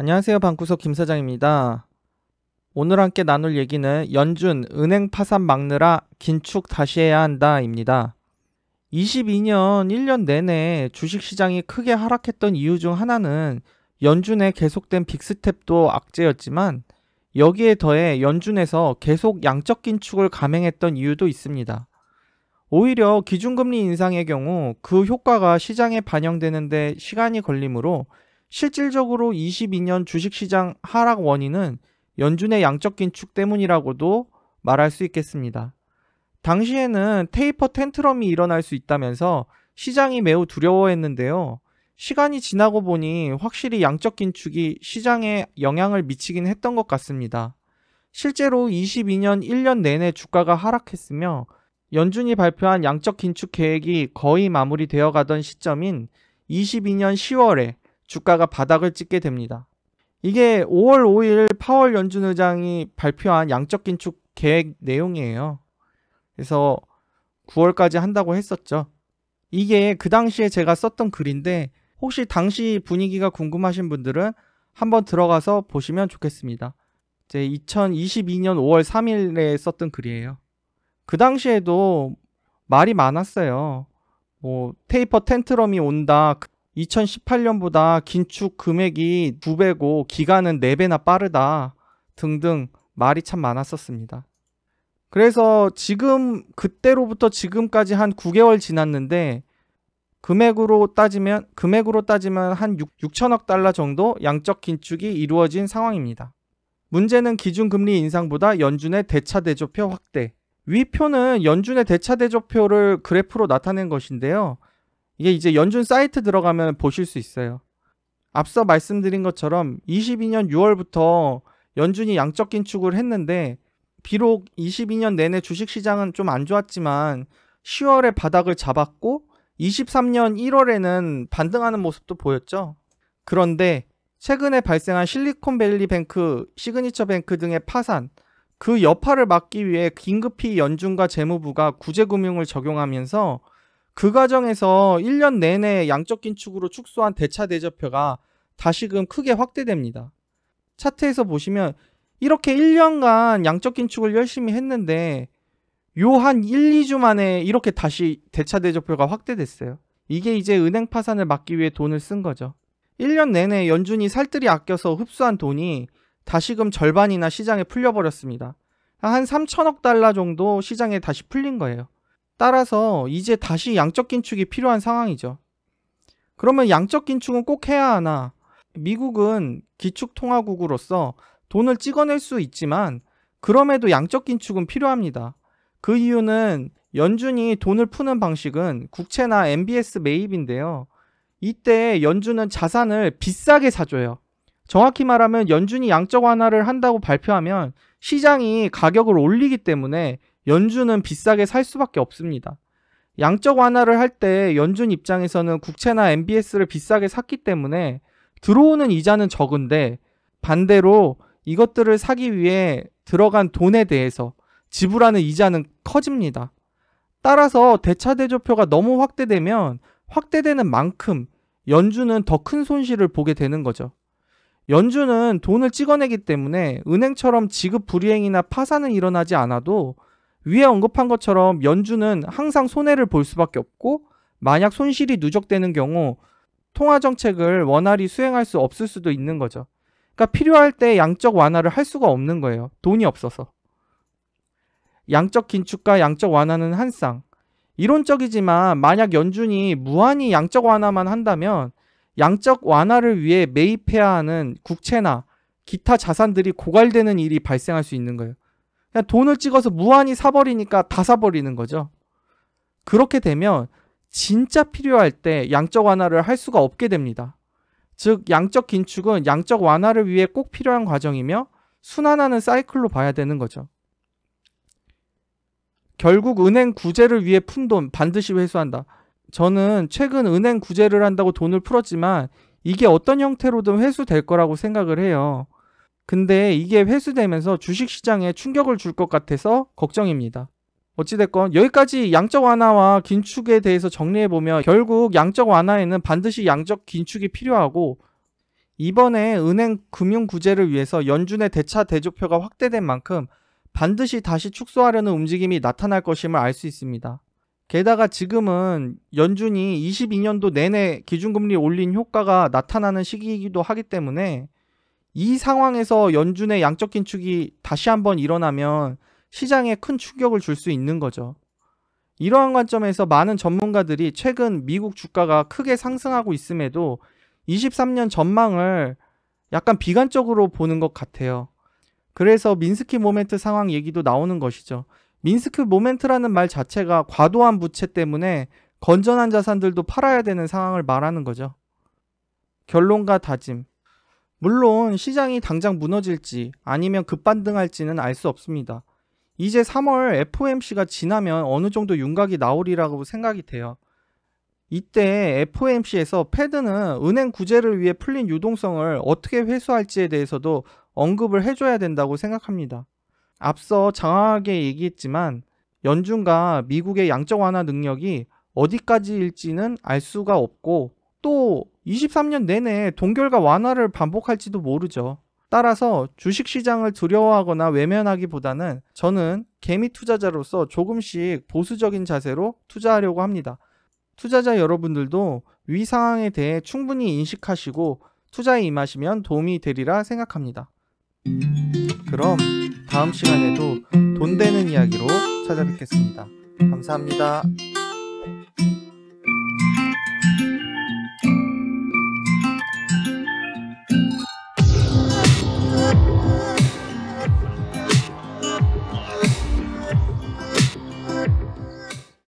안녕하세요. 방구석 김 사장입니다. 오늘 함께 나눌 얘기는 연준 은행 파산 막느라 긴축 다시 해야 한다입니다. 22년 1년 내내 주식시장이 크게 하락했던 이유 중 하나는 연준의 계속된 빅스텝도 악재였지만 여기에 더해 연준에서 계속 양적 긴축을 감행했던 이유도 있습니다. 오히려 기준금리 인상의 경우 그 효과가 시장에 반영되는데 시간이 걸리므로 실질적으로 22년 주식시장 하락 원인은 연준의 양적 긴축 때문이라고도 말할 수 있겠습니다. 당시에는 테이퍼 텐트럼이 일어날 수 있다면서 시장이 매우 두려워했는데요. 시간이 지나고 보니 확실히 양적 긴축이 시장에 영향을 미치긴 했던 것 같습니다. 실제로 22년 1년 내내 주가가 하락했으며 연준이 발표한 양적 긴축 계획이 거의 마무리되어 가던 시점인 22년 10월에 주가가 바닥을 찍게 됩니다. 이게 5월 5일 파월 연준 의장이 발표한 양적 긴축 계획 내용이에요. 그래서 9월까지 한다고 했었죠. 이게 그 당시에 제가 썼던 글인데 혹시 당시 분위기가 궁금하신 분들은 한번 들어가서 보시면 좋겠습니다. 제 2022년 5월 3일에 썼던 글이에요. 그 당시에도 말이 많았어요. 테이퍼 텐트럼이 온다. 2018년보다 긴축 금액이 2배고 기간은 4배나 빠르다. 등등 말이 참 많았었습니다. 그래서 그때로부터 지금까지 한 9개월 지났는데 금액으로 따지면 한 6천억 달러 정도 양적 긴축이 이루어진 상황입니다. 문제는 기준금리 인상보다 연준의 대차 대조표 확대. 위 표는 연준의 대차 대조표를 그래프로 나타낸 것인데요. 이게 이제 연준 사이트 들어가면 보실 수 있어요. 앞서 말씀드린 것처럼 22년 6월부터 연준이 양적 긴축을 했는데 비록 22년 내내 주식시장은 좀 안 좋았지만 10월에 바닥을 잡았고 23년 1월에는 반등하는 모습도 보였죠. 그런데 최근에 발생한 실리콘밸리뱅크, 시그니처뱅크 등의 파산, 그 여파를 막기 위해 긴급히 연준과 재무부가 구제금융을 적용하면서 그 과정에서 1년 내내 양적 긴축으로 축소한 대차 대조표가 다시금 크게 확대됩니다. 차트에서 보시면 이렇게 1년간 양적 긴축을 열심히 했는데 요 한 1, 2주 만에 이렇게 다시 대차 대조표가 확대됐어요. 이게 이제 은행 파산을 막기 위해 돈을 쓴 거죠. 1년 내내 연준이 살뜰히 아껴서 흡수한 돈이 다시금 절반이나 시장에 풀려버렸습니다. 한 3천억 달러 정도 시장에 다시 풀린 거예요. 따라서 이제 다시 양적 긴축이 필요한 상황이죠. 그러면 양적 긴축은 꼭 해야 하나? 미국은 기축통화국으로서 돈을 찍어낼 수 있지만 그럼에도 양적 긴축은 필요합니다. 그 이유는 연준이 돈을 푸는 방식은 국채나 MBS 매입인데요. 이때 연준은 자산을 비싸게 사줘요. 정확히 말하면 연준이 양적 완화를 한다고 발표하면 시장이 가격을 올리기 때문에 연준은 비싸게 살 수밖에 없습니다. 양적 완화를 할 때 연준 입장에서는 국채나 MBS를 비싸게 샀기 때문에 들어오는 이자는 적은데 반대로 이것들을 사기 위해 들어간 돈에 대해서 지불하는 이자는 커집니다. 따라서 대차 대조표가 너무 확대되면 확대되는 만큼 연준은 더 큰 손실을 보게 되는 거죠. 연준은 돈을 찍어내기 때문에 은행처럼 지급 불이행이나 파산은 일어나지 않아도 위에 언급한 것처럼 연준은 항상 손해를 볼 수밖에 없고 만약 손실이 누적되는 경우 통화정책을 원활히 수행할 수 없을 수도 있는 거죠. 그러니까 필요할 때 양적 완화를 할 수가 없는 거예요. 돈이 없어서. 양적 긴축과 양적 완화는 한 쌍. 이론적이지만 만약 연준이 무한히 양적 완화만 한다면 양적 완화를 위해 매입해야 하는 국채나 기타 자산들이 고갈되는 일이 발생할 수 있는 거예요. 그냥 돈을 찍어서 무한히 사버리니까 다 사버리는 거죠. 그렇게 되면 진짜 필요할 때 양적 완화를 할 수가 없게 됩니다. 즉 양적 긴축은 양적 완화를 위해 꼭 필요한 과정이며 순환하는 사이클로 봐야 되는 거죠. 결국 은행 구제를 위해 푼 돈 반드시 회수한다. 저는 최근 은행 구제를 한다고 돈을 풀었지만 이게 어떤 형태로든 회수될 거라고 생각을 해요. 근데 이게 회수되면서 주식시장에 충격을 줄 것 같아서 걱정입니다. 어찌됐건 여기까지 양적 완화와 긴축에 대해서 정리해보면 결국 양적 완화에는 반드시 양적 긴축이 필요하고 이번에 은행 금융 구제를 위해서 연준의 대차 대조표가 확대된 만큼 반드시 다시 축소하려는 움직임이 나타날 것임을 알 수 있습니다. 게다가 지금은 연준이 22년도 내내 기준금리 올린 효과가 나타나는 시기이기도 하기 때문에 이 상황에서 연준의 양적 긴축이 다시 한번 일어나면 시장에 큰 충격을 줄 수 있는 거죠. 이러한 관점에서 많은 전문가들이 최근 미국 주가가 크게 상승하고 있음에도 23년 전망을 약간 비관적으로 보는 것 같아요. 그래서 민스키 모멘트 상황 얘기도 나오는 것이죠. 민스키 모멘트라는 말 자체가 과도한 부채 때문에 건전한 자산들도 팔아야 되는 상황을 말하는 거죠. 결론과 다짐. 물론 시장이 당장 무너질지 아니면 급반등할지는 알 수 없습니다. 이제 3월 FOMC가 지나면 어느 정도 윤곽이 나오리라고 생각이 돼요. 이때 FOMC에서 패드는 은행 구제를 위해 풀린 유동성을 어떻게 회수할지에 대해서도 언급을 해줘야 된다고 생각합니다. 앞서 장황하게 얘기했지만 연준과 미국의 양적 완화 능력이 어디까지일지는 알 수가 없고 또 23년 내내 동결과 완화를 반복할지도 모르죠. 따라서 주식시장을 두려워하거나 외면하기보다는 저는 개미 투자자로서 조금씩 보수적인 자세로 투자하려고 합니다. 투자자 여러분들도 위 상황에 대해 충분히 인식하시고 투자에 임하시면 도움이 되리라 생각합니다. 그럼 다음 시간에도 돈 되는 이야기로 찾아뵙겠습니다. 감사합니다.